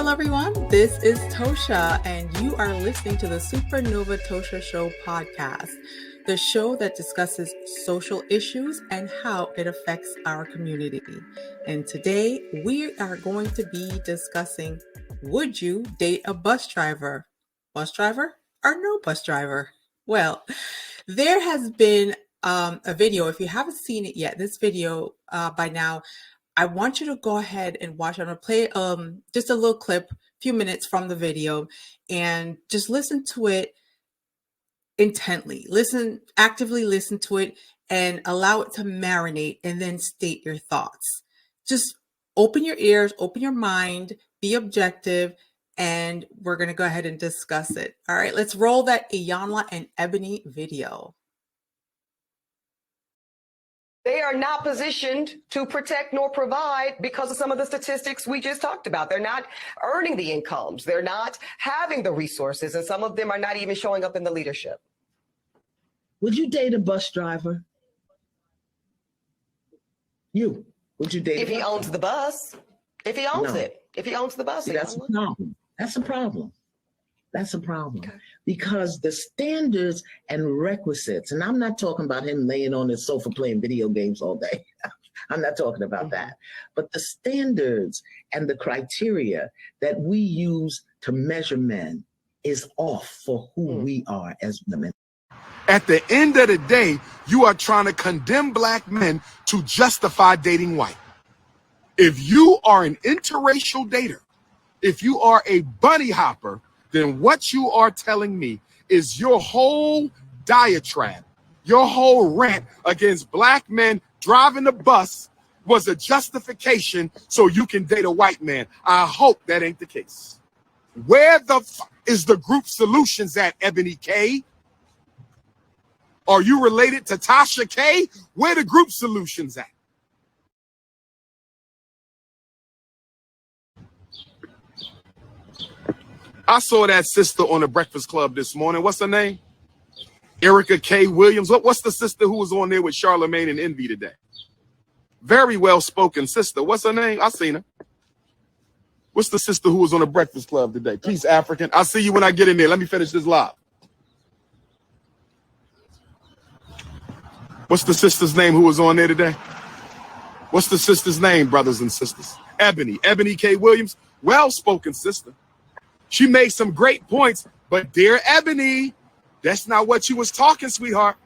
Hello, everyone. This is Tosha, and you are listening to the Supernova Tosha Show podcast, the show that discusses social issues and how it affects our community. And today we are going to be discussing, would you date a bus driver? Bus driver or no bus driver? Well, there has been a video. If you haven't seen it yet, this video by now, I want you to go ahead and watch. I'm going to play just a little clip, a few minutes from the video, and just listen to it intently. Actively listen to it and allow it to marinate and then state your thoughts. Just open your ears, open your mind, be objective, and we're going to go ahead and discuss it. All right, let's roll that Iyanla and Ebony video. They are not positioned to protect nor provide because of some of the statistics we just talked about. They're not earning the incomes. They're not having the resources, and some of them are not even showing up in the leadership. Would you date a bus driver? Would you date if he owns the bus? If he owns it. If he owns the bus. See, that's a problem. That's a problem. That's a problem. Okay. Because the standards and requisites, and I'm not talking about him laying on his sofa playing video games all day. I'm not talking about that. But the standards and the criteria that we use to measure men is off for who we are as women. At the end of the day, you are trying to condemn black men to justify dating white. If you are an interracial dater, if you are a bunny hopper, then what you are telling me is your whole diatribe, your whole rant against black men driving the bus was a justification so you can date a white man. I hope that ain't the case. Where the fuck is the group solutions at, Ebony K? Are you related to Tosha K? Where the group solutions at? I saw that sister on the Breakfast Club this morning. What's her name? Erica K. Williams. What's the sister who was on there with Charlamagne and Envy today? Very well-spoken sister. What's her name? I seen her. What's the sister who was on the Breakfast Club today? Peace, African. I'll see you when I get in there. Let me finish this live. What's the sister's name who was on there today? What's the sister's name, brothers and sisters? Ebony. Ebony K. Williams. Well-spoken sister. She made some great points, but dear Ebony, that's not what you was talking, sweetheart.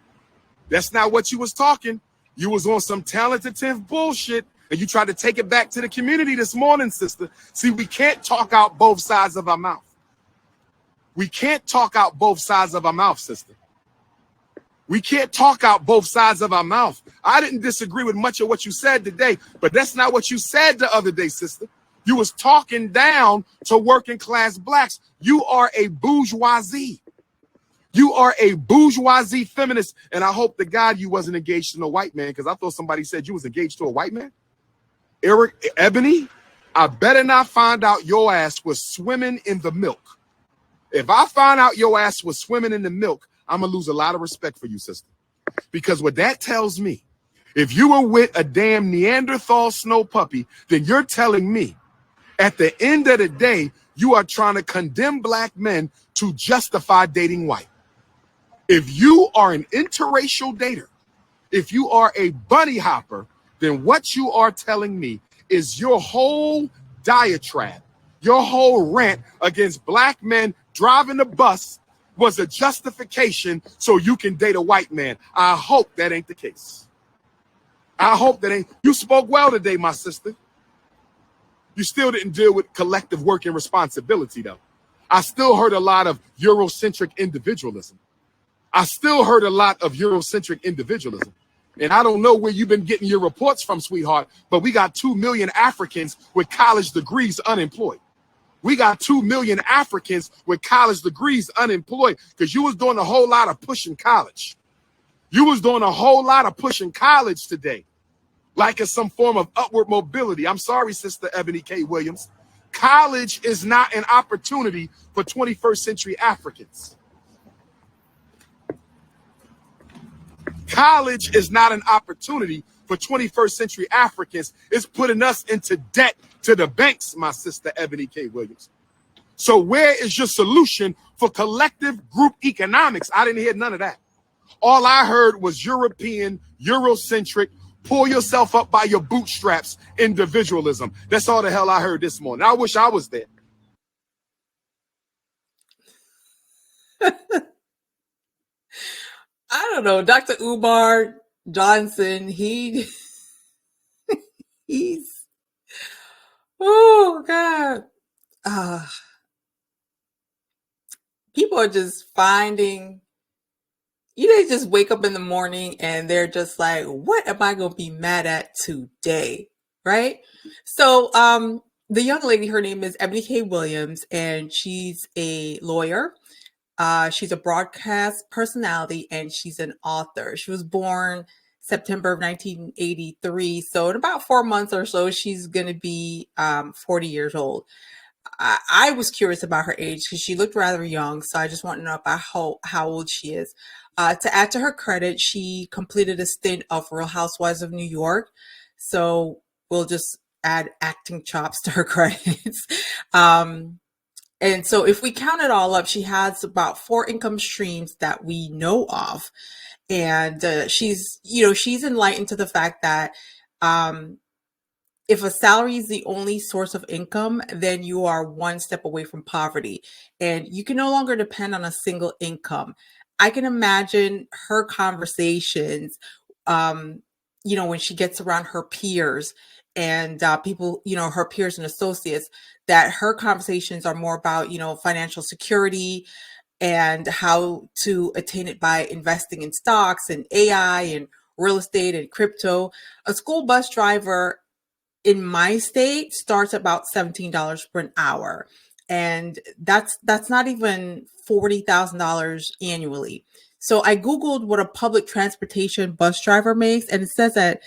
That's not what you was talking. You was on some talented bullshit, and you tried to take it back to the community this morning, sister. See, we can't talk out both sides of our mouth. We can't talk out both sides of our mouth, sister. We can't talk out both sides of our mouth. I didn't disagree with much of what you said today, but that's not what you said the other day, sister. You was talking down to working class blacks. You are a bourgeoisie. You are a bourgeoisie feminist. And I hope to God you wasn't engaged to a white man, because I thought somebody said you was engaged to a white man. Ebony, I better not find out your ass was swimming in the milk. If I find out your ass was swimming in the milk, I'm going to lose a lot of respect for you, sister. Because what that tells me, if you were with a damn Neanderthal snow puppy, then you're telling me at the end of the day, you are trying to condemn black men to justify dating white. If you are an interracial dater, if you are a bunny hopper, then what you are telling me is your whole diatribe, your whole rant against black men driving the bus was a justification so you can date a white man. I hope that ain't the case. I hope that ain't. You spoke well today, my sister. You still didn't deal with collective work and responsibility, though. I still heard a lot of Eurocentric individualism. I still heard a lot of Eurocentric individualism. And I don't know where you've been getting your reports from, sweetheart, but we got 2 million Africans with college degrees unemployed. We got 2 million Africans with college degrees unemployed because you was doing a whole lot of pushing college. You was doing a whole lot of pushing college today, like it's some form of upward mobility. I'm sorry, Sister Ebony K. Williams. College is not an opportunity for 21st century Africans. College is not an opportunity for 21st century Africans is putting us into debt to the banks, my sister Ebony K. Williams. So where is your solution for collective group economics? I didn't hear none of that. All I heard was European, Eurocentric, pull yourself up by your bootstraps individualism. That's all the hell I heard this morning. I wish I was there. I don't know. Dr. Umar Johnson, he's, oh God. People are just finding, they just wake up in the morning and they're just like, what am I going to be mad at today? Right? So, the young lady, her name is Ebony K. Williams, and she's a lawyer. She's a broadcast personality, and she's an author. She was born September of 1983. So in about 4 months or so, she's going to be 40 years old. I was curious about her age because she looked rather young. So I just want to know about how old she is. To add to her credit, she completed a stint of Real Housewives of New York. So we'll just add acting chops to her credits. And so if we count it all up, she has about 4 income streams that we know of. And she's enlightened to the fact that if a salary is the only source of income, then you are one step away from poverty, and you can no longer depend on a single income. I can imagine her conversations, when she gets around her peers and people, her peers and associates, that her conversations are more about, financial security and how to attain it by investing in stocks and AI and real estate and crypto. A school bus driver in my state starts about $17 per an hour. And that's not even $40,000 annually. So I Googled what a public transportation bus driver makes, and it says that,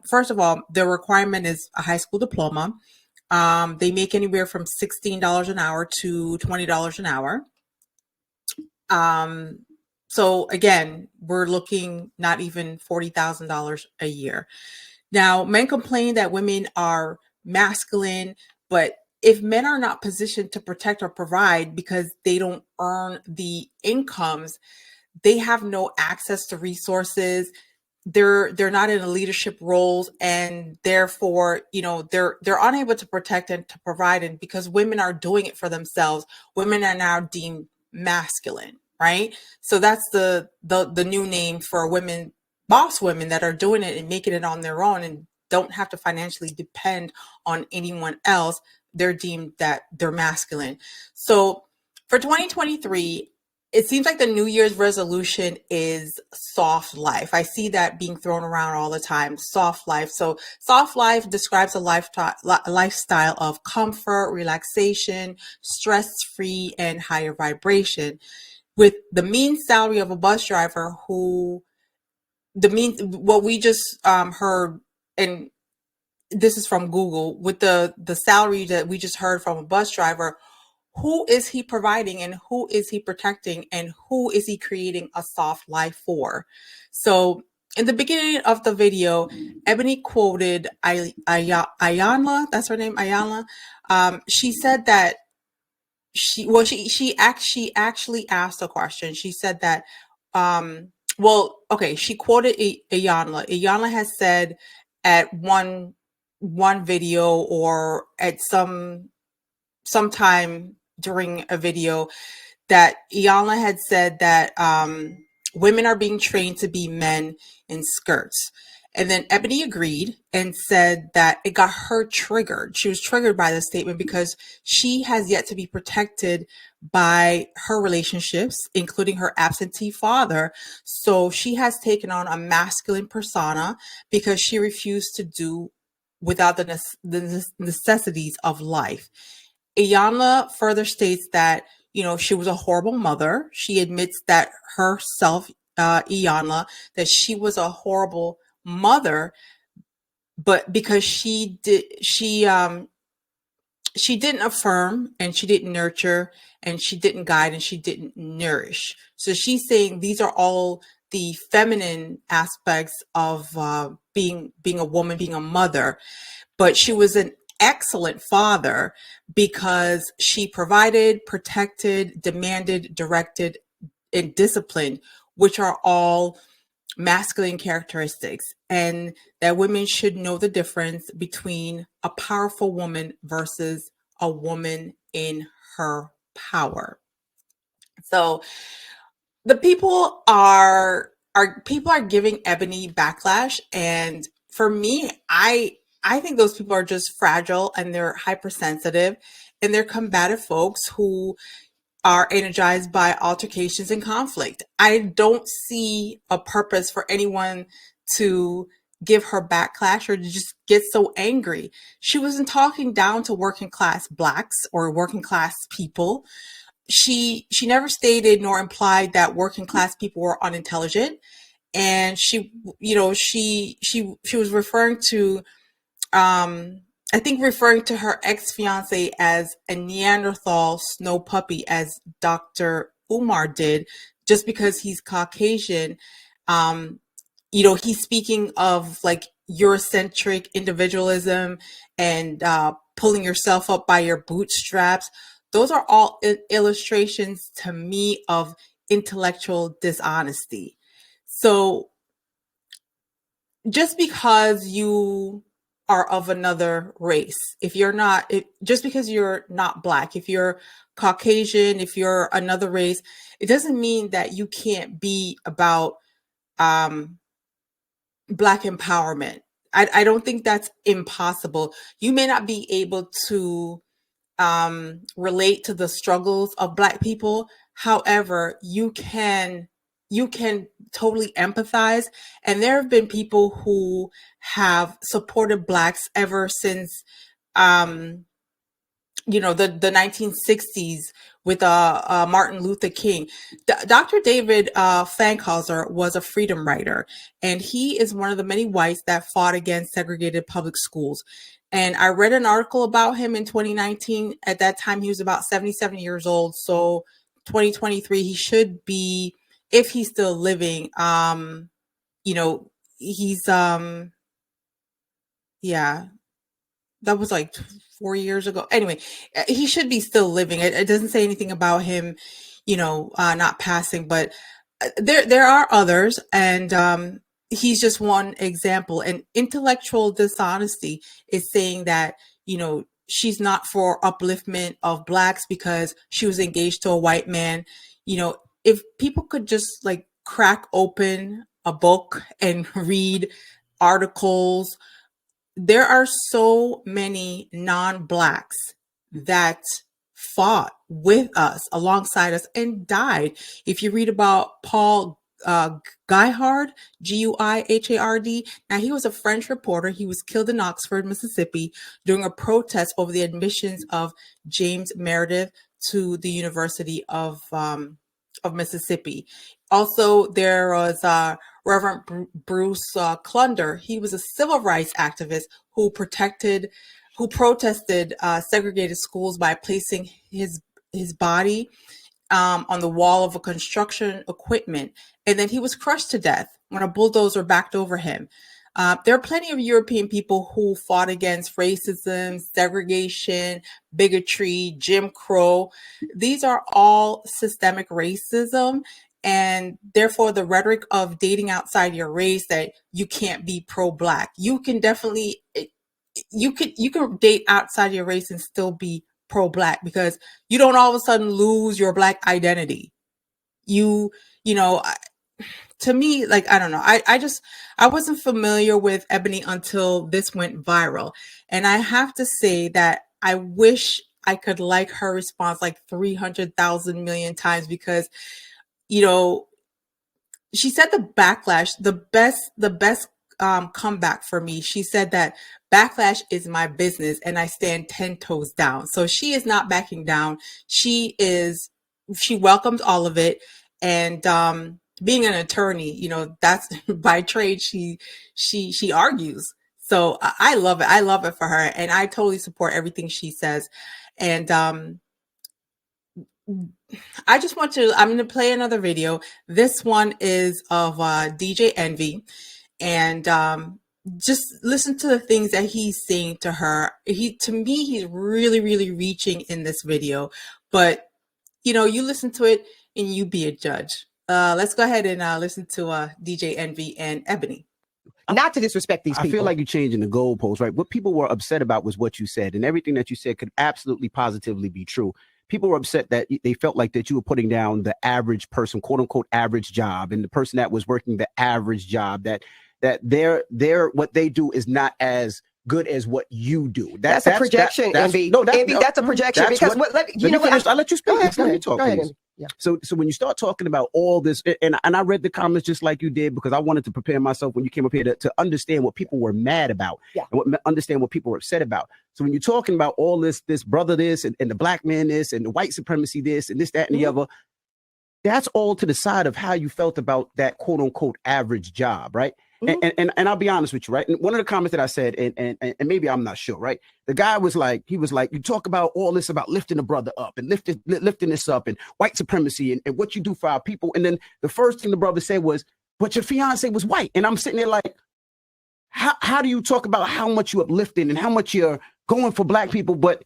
first of all, the requirement is a high school diploma. They make anywhere from $16 an hour to $20 an hour. So again, we're looking not even $40,000 a year. Now, men complain that women are masculine, but if men are not positioned to protect or provide because they don't earn the incomes, they have no access to resources. They're not in leadership roles, and therefore, they're unable to protect and to provide. And because women are doing it for themselves, women are now deemed masculine, right? So that's the new name for women, boss women that are doing it and making it on their own and don't have to financially depend on anyone else. They're deemed that they're masculine. So for 2023, it seems like the New Year's resolution is soft life. I see that being thrown around all the time, soft life. So soft life describes a lifestyle of comfort, relaxation, stress-free, and higher vibration. With the mean salary of a bus driver what we just heard, and this is from Google, with the salary that we just heard from a bus driver, who is he providing and who is he protecting and who is he creating a soft life for? So in the beginning of the video, Ebony quoted Ayanla, that's her name, Ayanla. She said that she actually asked a question. She said that, she quoted Ayanla. Ayanla has said at one video or at sometime during a video that Iyanla had said that women are being trained to be men in skirts. And then Ebony agreed and said that it got her triggered. She was triggered by the statement because she has yet to be protected by her relationships, including her absentee father. So she has taken on a masculine persona because she refused to do without the necessities of life. Iyanla further states that, she was a horrible mother. She admits that herself, Iyanla, that she was a horrible mother, but because she didn't affirm and she didn't nurture and she didn't guide and she didn't nourish. So she's saying these are all the feminine aspects of being a woman, being a mother, but she was an excellent father because she provided, protected, demanded, directed, and disciplined, which are all masculine characteristics, and that women should know the difference between a powerful woman versus a woman in her power. So the people are giving Ebony backlash, and for me, I think those people are just fragile and they're hypersensitive and they're combative folks who are energized by altercations and conflict. I don't see a purpose for anyone to give her backlash or to just get so angry. She wasn't talking down to working class blacks or working class people. She never stated nor implied that working class people were unintelligent. And she, she was referring to I think referring to her ex-fiance as a Neanderthal snow puppy, as Dr. Umar did, just because he's Caucasian. He's speaking of like Eurocentric individualism and pulling yourself up by your bootstraps. Those are all illustrations to me of intellectual dishonesty. So just because you are of another race, just because you're not black, if you're Caucasian, if you're another race, it doesn't mean that you can't be about black empowerment. I don't think that's impossible. You may not be able to relate to the struggles of black people. However, you can totally empathize. And there have been people who have supported blacks ever since the 1960s with Martin Luther King. Dr. David Fankhauser was a freedom writer, and he is one of the many whites that fought against segregated public schools. And I read an article about him in 2019. At that time, he was about 77 years old. So 2023, he should be, if he's still living, he's, yeah, that was like 4 years ago. Anyway, he should be still living. It doesn't say anything about him, not passing, but there are others, and he's just one example. And intellectual dishonesty is saying that, she's not for upliftment of blacks because she was engaged to a white man. If people could just like crack open a book and read articles, there are so many non-blacks that fought with us, alongside us, and died. If you read about Paul Guihard, Guihard, now he was a French reporter. He was killed in Oxford, Mississippi, during a protest over the admissions of James Meredith to the University of Mississippi. Also, there was Reverend Bruce Clunder. He was a civil rights activist who protested segregated schools by placing his body on the wall of a construction equipment, and then he was crushed to death when a bulldozer backed over him. There are plenty of European people who fought against racism, segregation, bigotry, Jim Crow. These are all systemic racism, and therefore the rhetoric of dating outside your race, that you can't be pro-black. You can definitely, you can date outside your race and still be pro-black, because you don't all of a sudden lose your black identity. To me, like, I don't know. I wasn't familiar with Ebony until this went viral. And I have to say that I wish I could like her response like 300,000 million times, because, she said the backlash, the best comeback for me. She said that backlash is my business and I stand 10 toes down. So she is not backing down. She welcomed all of it. And, being an attorney, that's by trade. She argues. So I love it. I love it for her. And I totally support everything she says. And, I just want to, I'm going to play another video. This one is of DJ Envy. And just listen to the things that he's saying to her. To me, he's really, really reaching in this video. But, you know, you listen to it and you be a judge. Let's go ahead and listen to DJ Envy and Ebony. Not to disrespect these people. I feel like you're changing the goalposts, right? What people were upset about was what you said, and everything that you said could absolutely positively be true. People were upset that they felt like that you were putting down the average person, quote unquote, average job, and the person that was working the average job, that their what they do is not as good as what you do. That's a projection, Envy. Envy, that's a projection. Because I'll let you speak. Go ahead. Talk, go ahead, please. Yeah. So when you start talking about all this, and I read the comments just like you did, because I wanted to prepare myself when you came up here to understand what people were mad about, and understand what people were upset about. So when you're talking about all this brother this, and the black man this, and the white supremacy this, and this, that, and the other, that's all to the side of how you felt about that quote unquote average job, right? And I'll be honest with you, right? And one of the comments that I said, and maybe I'm not sure, right? The guy was like, you talk about all this about lifting a brother up and lifting this up and white supremacy and what you do for our people. And then the first thing the brother said was, but your fiance was white. And I'm sitting there like, how do you talk about how much you're uplifting and how much you're going for black people, but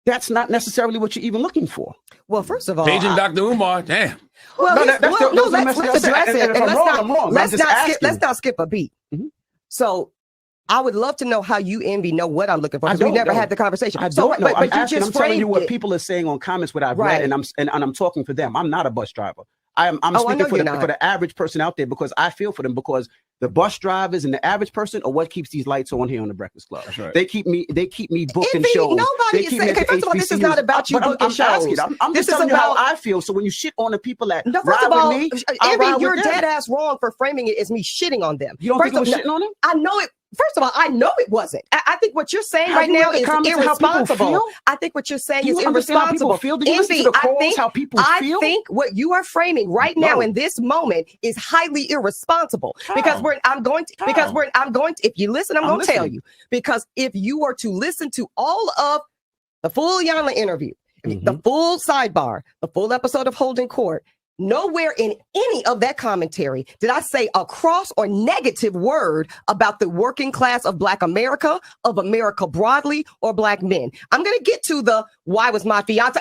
that's not necessarily what you're even looking for? Well, first of all, Paging Dr. Umar, damn. Well, let's address it. And let's not skip a beat. So I would love to know how you, Envy, know what I'm looking for, because we never had the conversation. I don't know. I'm telling you what people are saying on comments, what I've read, and I'm talking for them. I'm not a bus driver. I'm speaking for the average person out there, because I feel for them, because the bus drivers and the average person are what keeps these lights on here on the Breakfast Club. That's right. They keep me booking shows. Nobody is saying, okay, first of all, this is not about you booking shows. I'm just telling you how I feel. So when you shit on the people that first of all, with me, Envy, you're dead ass wrong for framing it as me shitting on them. You don't think I'm shitting on them? I know it. First of all, I know it wasn't. I think what you're saying right now is irresponsible. I think what you're saying is irresponsible. Envy, I think what you are framing right now in this moment is highly irresponsible. Because if you listen, I'm going to tell you. Because if you were to listen to all of the full Yana interview, the full sidebar, the full episode of Holding Court, nowhere in any of that commentary did I say a cross or negative word about the working class of Black America, of America broadly, or Black men. I'm going to get to the why was my fiance.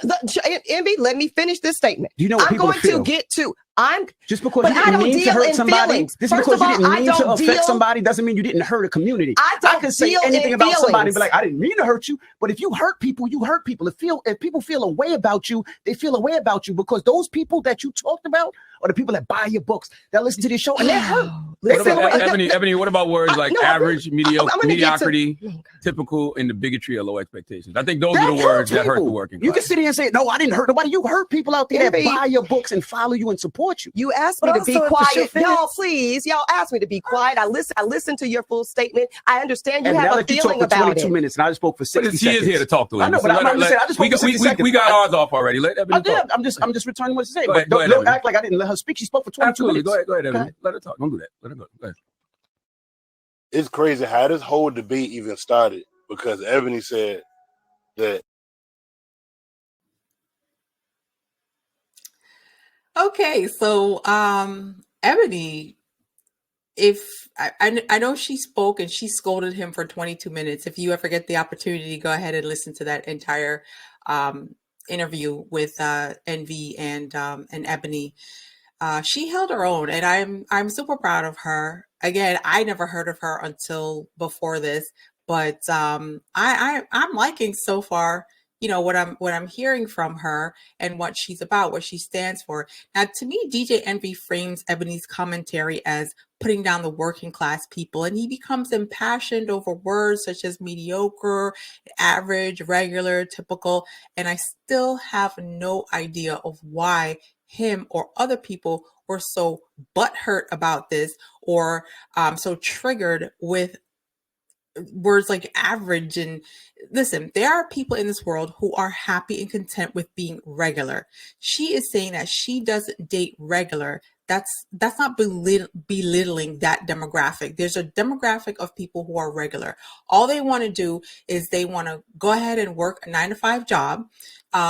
Envy, let me finish this statement. You know what people feel. To get to. Just because you didn't mean to hurt somebody, just because you didn't mean to affect somebody, doesn't mean you didn't hurt a community. I can say anything about somebody and be like, I didn't mean to hurt you. But if you hurt people, you hurt people. If people feel a way about you, they feel a way about you, because those people that you talked about are the people that buy your books, that listen to this show, and they're hurt. Ebony, what about words like average, mediocrity, typical, and the bigotry of low expectations? I think those are the words that hurt the working class. You can sit here and say, no, I didn't hurt nobody. You hurt people out there that buy your books and follow you and support you. You asked me to be quiet. Y'all, please. Y'all asked me to be quiet. I listened to your full statement. I understand you have a feeling about it. 22 minutes, and I just spoke for 60 seconds. She is here to talk to him. I know, but I'm just saying, I just spoke for 60 seconds. We got ours off already. Let Ebony talk. I'm just returning what she said. But don't act like I didn't let her speak. She spoke for 22 minutes. Go ahead, Ebony. Let her talk. Don't do that. Let her go. Go ahead. It's crazy how this whole debate even started, because Ebony said that. Okay, so Ebony, if I know she spoke and she scolded him for 22 minutes. If you ever get the opportunity, go ahead and listen to that entire interview with Envy and Ebony. She held her own, and I'm super proud of her. Again, I never heard of her until before this, but I'm liking so far, you know, what I'm hearing from her and what she's about, what she stands for. Now, to me, DJ Envy frames Ebony's commentary as putting down the working class people, and he becomes impassioned over words such as mediocre, average, regular, typical, and I still have no idea of why him or other people were so butthurt about this, or so triggered with words like average. And listen, there are people in this world who are happy and content with being regular. She is saying that she doesn't date regular. that's not belittling that demographic. There's a demographic of people who are regular. All they want to do is they want to go ahead and work a 9-to-5 job.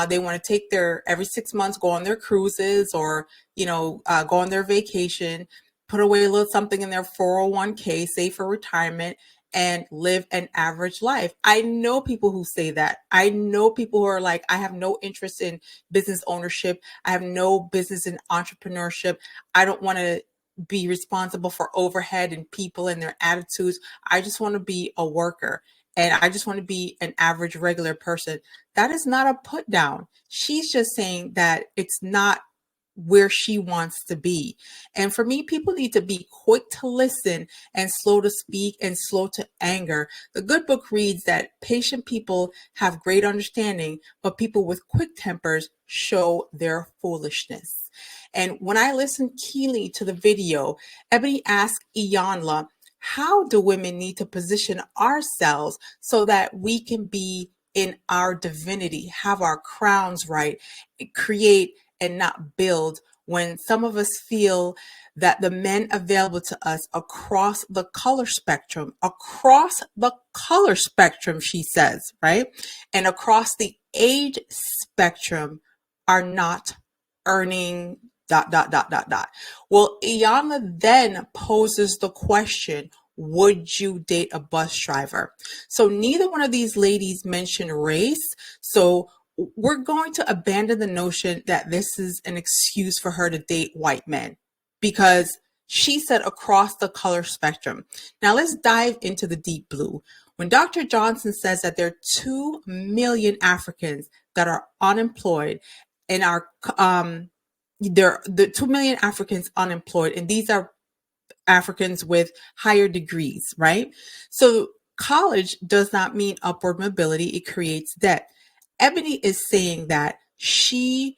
They want to take their every 6 months, go on their cruises, or go on their vacation, put away a little something in their 401k, save for retirement, and live an average life. I know people who say that. I know people who are like, I have no interest in business ownership. I have no business in entrepreneurship. I don't want to be responsible for overhead and people and their attitudes. I just want to be a worker, and I just want to be an average, regular person. That is not a put down. She's just saying that it's not where she wants to be. And for me, people need to be quick to listen and slow to speak and slow to anger. The good book reads that patient people have great understanding, but people with quick tempers show their foolishness. And when I listened keenly to the video, Ebony asked Iyanla, how do women need to position ourselves so that we can be in our divinity, have our crowns right, create and not build, when some of us feel that the men available to us across the color spectrum, she says, right? And across the age spectrum are not earning ... Well, Iyanla then poses the question, would you date a bus driver? So neither one of these ladies mentioned race. So we're going to abandon the notion that this is an excuse for her to date white men, because she said across the color spectrum. Now let's dive into the deep blue. When Dr. Johnson says that there are 2 million Africans that are unemployed and are the 2 million Africans unemployed, and these are Africans with higher degrees, right? So college does not mean upward mobility. It creates debt. Ebony is saying that she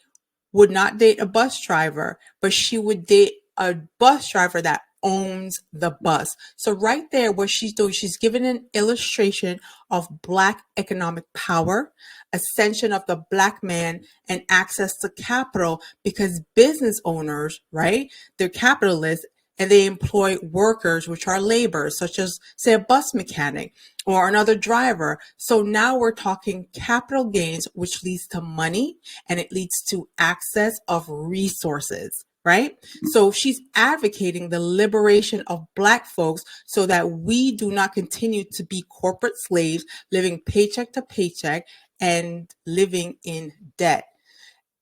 would not date a bus driver, but she would date a bus driver that owns the bus. So right there, what she's doing, she's given an illustration of Black economic power, ascension of the Black man, and access to capital, because business owners, right, they're capitalists, and they employ workers, which are laborers, such as, say, a bus mechanic or another driver. So now we're talking capital gains, which leads to money, and it leads to access of resources, right? So she's advocating the liberation of Black folks so that we do not continue to be corporate slaves, living paycheck to paycheck and living in debt.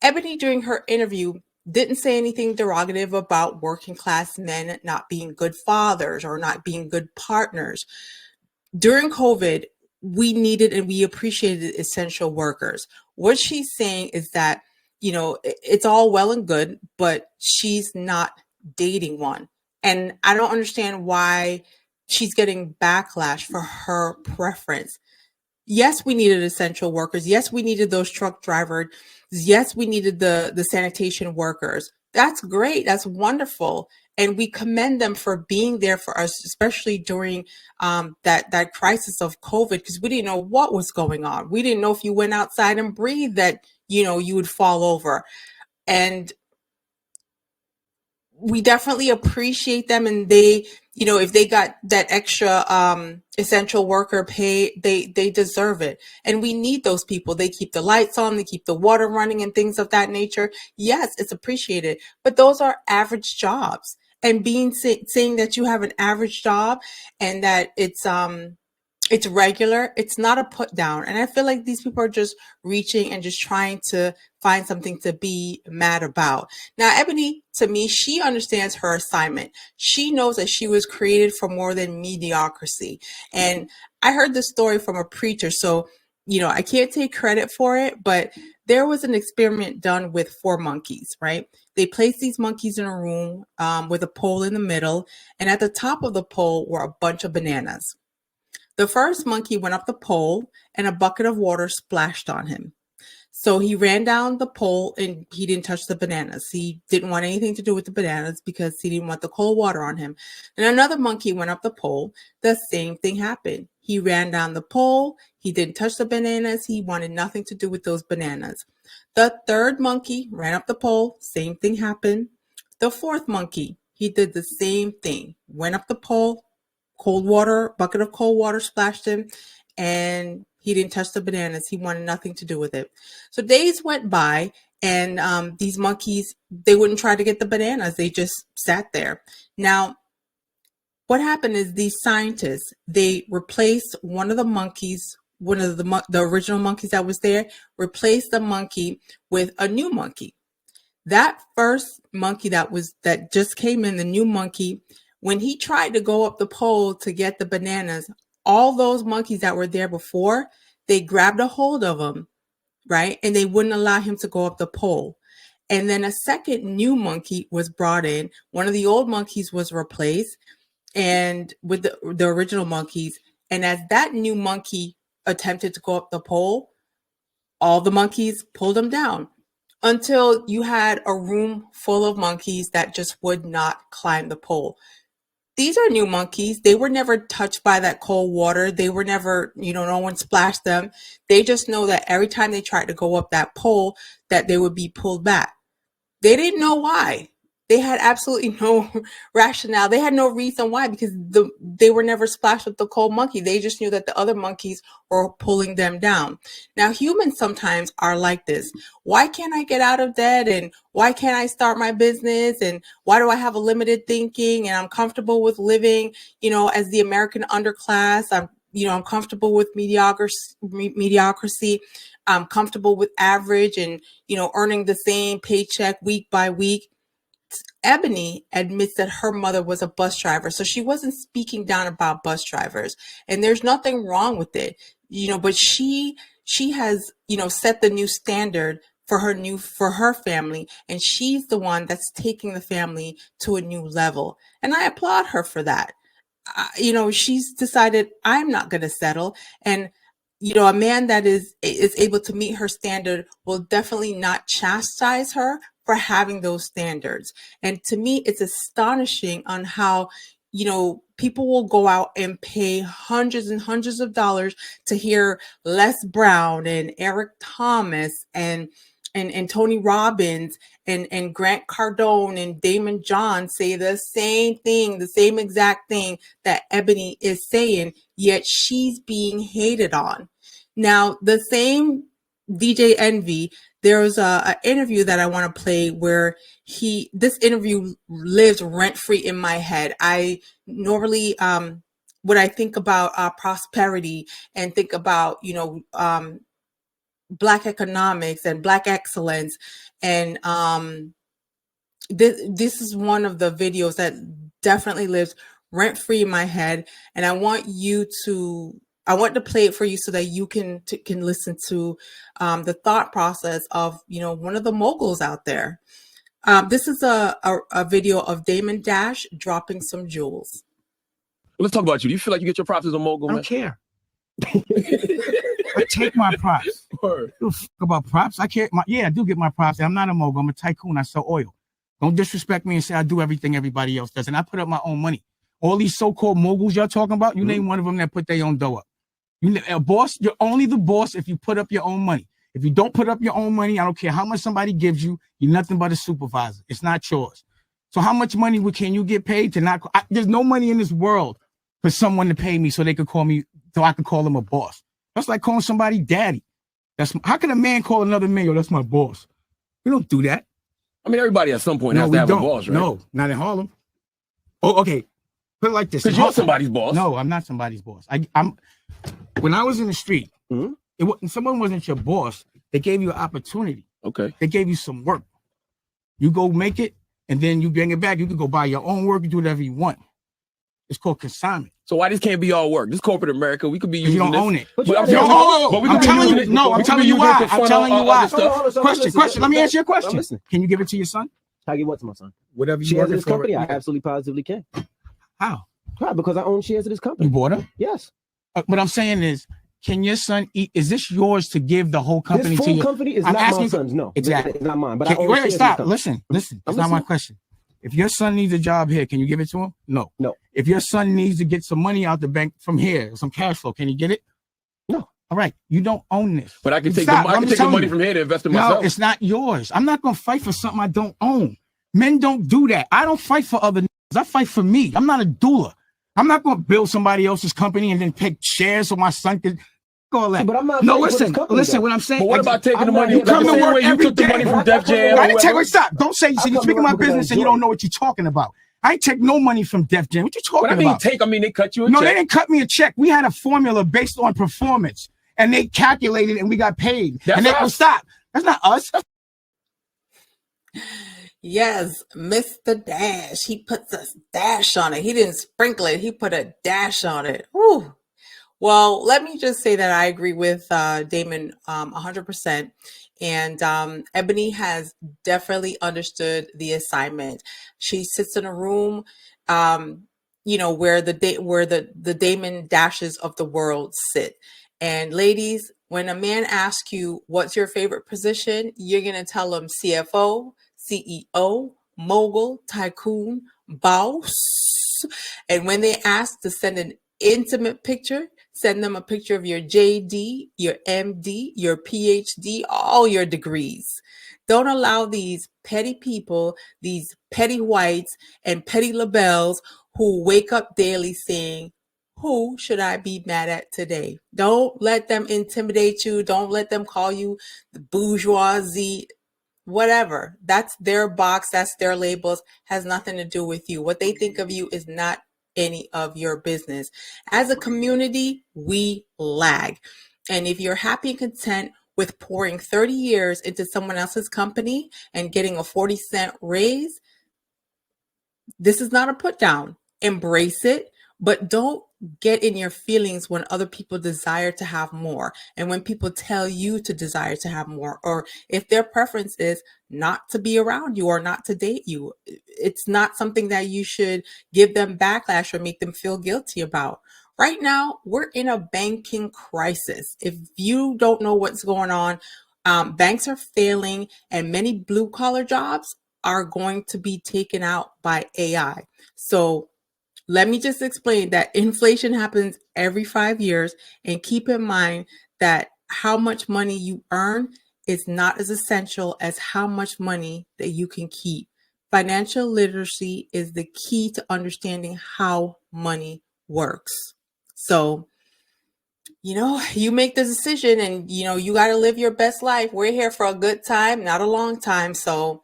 Ebony, during her interview, didn't say anything derogative about working class men not being good fathers or not being good partners. During COVID, we needed and we appreciated essential workers. What she's saying is that, it's all well and good, but she's not dating one. And I don't understand why she's getting backlash for her preference. Yes, we needed essential workers. Yes, we needed those truck drivers. Yes, we needed the sanitation workers. That's great. That's wonderful. And we commend them for being there for us, especially during that crisis of COVID, because we didn't know what was going on. We didn't know if you went outside and breathed that, you would fall over. And we definitely appreciate them, and they, if they got that extra essential worker pay, they deserve it. And we need those people. They keep the lights on, they keep the water running and things of that nature. Yes, it's appreciated, but those are average jobs. And saying that you have an average job and that it's regular, it's not a put down. And I feel like these people are just reaching and just trying to find something to be mad about. Now, Ebony, to me, she understands her assignment. She knows that she was created for more than mediocrity. And I heard this story from a preacher, so, I can't take credit for it, but there was an experiment done with 4 monkeys, right? They placed these monkeys in a room with a pole in the middle, and at the top of the pole were a bunch of bananas. The first monkey went up the pole and a bucket of water splashed on him. So he ran down the pole and he didn't touch the bananas. He didn't want anything to do with the bananas because he didn't want the cold water on him. And another monkey went up the pole. The same thing happened. He ran down the pole. He didn't touch the bananas. He wanted nothing to do with those bananas. The third monkey ran up the pole. Same thing happened. The fourth monkey, he did the same thing. Went up the pole, bucket of cold water splashed him, and he didn't touch the bananas. He wanted nothing to do with it. So days went by, and these monkeys, they wouldn't try to get the bananas. They just sat there. Now, what happened is these scientists, they replaced one of the monkeys, one of the original monkeys that was there, replaced the monkey with a new monkey. That first monkey that just came in, the new monkey, when he tried to go up the pole to get the bananas, all those monkeys that were there before, they grabbed a hold of him, right? And they wouldn't allow him to go up the pole. And then a second new monkey was brought in. One of the old monkeys was replaced and with the original monkeys. And as that new monkey attempted to go up the pole, all the monkeys pulled him down until you had a room full of monkeys that just would not climb the pole. These are new monkeys. They were never touched by that cold water. They were never, no one splashed them. They just know that every time they tried to go up that pole, that they would be pulled back. They didn't know why. They had absolutely no rationale. They had no reason why, because they were never splashed with the cold monkey. They just knew that the other monkeys were pulling them down. Now, humans sometimes are like this. Why can't I get out of debt? And why can't I start my business? And why do I have a limited thinking? And I'm comfortable with living, as the American underclass. I'm comfortable with mediocrity. I'm comfortable with average and, earning the same paycheck week by week. Ebony admits that her mother was a bus driver, so she wasn't speaking down about bus drivers, and there's nothing wrong with it, but she has, set the new standard for her family, and she's the one that's taking the family to a new level, and I applaud her for that. She's decided, I'm not going to settle, and a man that is able to meet her standard will definitely not chastise her for having those standards. And to me, it's astonishing on how, people will go out and pay hundreds and hundreds of dollars to hear Les Brown and Eric Thomas and Tony Robbins and Grant Cardone and Damon John say the same thing, the same exact thing that Ebony is saying, yet she's being hated on. Now, the same DJ Envy, there was an interview that I want to play where this interview lives rent-free in my head. I normally, when I think about prosperity and think about, Black economics and Black excellence, and this is one of the videos that definitely lives rent-free in my head, and I want to play it for you so that you can listen to the thought process of, one of the moguls out there. This is a video of Damon Dash dropping some jewels. Let's talk about you. Do you feel like you get your props as a mogul? I don't care. I take my props. Word. Don't fuck about props. I do get my props. I'm not a mogul. I'm a tycoon. I sell oil. Don't disrespect me and say I do everything everybody else does. And I put up my own money. All these so-called moguls y'all talking about, you name one of them that put their own dough up. A boss, you're only the boss if you put up your own money. If you don't put up your own money, I don't care how much somebody gives you, you're nothing but a supervisor. It's not yours. So how much money can you get paid to not? There's no money in this world for someone to pay me so they could call me, so I could call them a boss. That's like calling somebody daddy. How can a man call another man, yo, that's my boss? We don't do that. I mean, everybody at some point has to have a boss, right? No, not in Harlem. Oh, okay. Put it like this. Because you're somebody's boss. No, I'm not somebody's boss. When I was in the street, someone wasn't your boss. They gave you an opportunity. Okay. They gave you some work. You go make it, and then you bring it back. You can go buy your own work and do whatever you want. It's called consignment. So why this can't be all work? This corporate America, we could be using you don't this. own it. I'm telling you. No, I'm telling you why. I'm telling you why. Question. Let me answer your question. Can you give it to your son? Can I give what to my son? Whatever you shares want of this company, I absolutely positively can. How? Right, because I own shares of this company. You bought her? Yes. What I'm saying is, can your son eat? Is this yours to give the whole company this to you? This company is not my son's. No, exactly. It's not mine. But wait, stop. Listen. It's not my question. If your son needs a job here, can you give it to him? No. If your son needs to get some money out the bank from here, some cash flow, can you get it? No. All right. You don't own this. But I can take the money from here to invest in myself. No, it's not yours. I'm not going to fight for something I don't own. Men don't do that. I don't fight for other niggas. I fight for me. I'm not a doula. I'm not going to build somebody else's company and then take shares so my son can all that. But I'm not. No, listen. What I'm saying. But what about taking the not money? You come to work you every took the money day. from Def Jam. I didn't take. Wait, stop. Don't say. I You're come to speaking work my because I business and you enjoy don't know what you're talking about. I ain't take no money from Def Jam. What you talking What I mean, about? they cut you a No, check. they didn't cut me a check. We had a formula based on performance, and they calculated, and we got paid. That's and they us. stop. That's not us. Yes, Mr. Dash. He puts a dash on it. He didn't sprinkle it. He put a dash on it. Whew. Well, let me just say that I agree with Damon 100%. And Ebony has definitely understood the assignment. She sits in a room, where the Damon Dashes of the world sit. And ladies, when a man asks you what's your favorite position, you're gonna tell him CFO, CEO, mogul, tycoon, boss. And when they ask to send an intimate picture, send them a picture of your JD, your MD, your PhD, all your degrees. Don't allow these petty people, these petty whites and petty labels who wake up daily saying, who should I be mad at today? Don't let them intimidate you. Don't let them call you the bourgeoisie, whatever. That's their box. That's their labels. Has nothing to do with you. What they think of you is not any of your business. As a community, we lag. And if you're happy and content with pouring 30 years into someone else's company and getting a 40-cent raise, this is not a put down. Embrace it, but don't get in your feelings when other people desire to have more, and when people tell you to desire to have more, or if their preference is not to be around you or not to date you. It's not something that you should give them backlash or make them feel guilty about. Right now, we're in a banking crisis. If you don't know what's going on, banks are failing, and many blue collar jobs are going to be taken out by AI. So let me just explain that inflation happens every 5 years, and keep in mind that how much money you earn is not as essential as how much money that you can keep. Financial literacy is the key to understanding how money works. So, you make the decision, and you got to live your best life. We're here for a good time, not a long time. So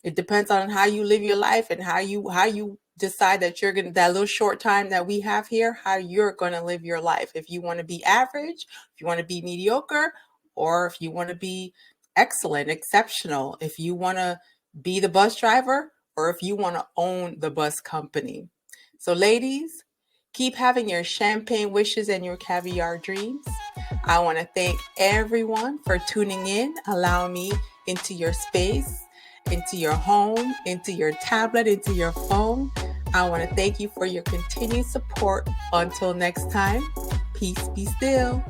it depends on how you live your life and how you decide that you're going to, that little short time that we have here, how you're going to live your life. If you want to be average, if you want to be mediocre, or if you want to be excellent, exceptional, if you want to be the bus driver, or if you want to own the bus company. So ladies, keep having your champagne wishes and your caviar dreams. I want to thank everyone for tuning in, allowing me into your space, into your home, into your tablet, into your phone. I want to thank you for your continued support. Until next time, peace be still.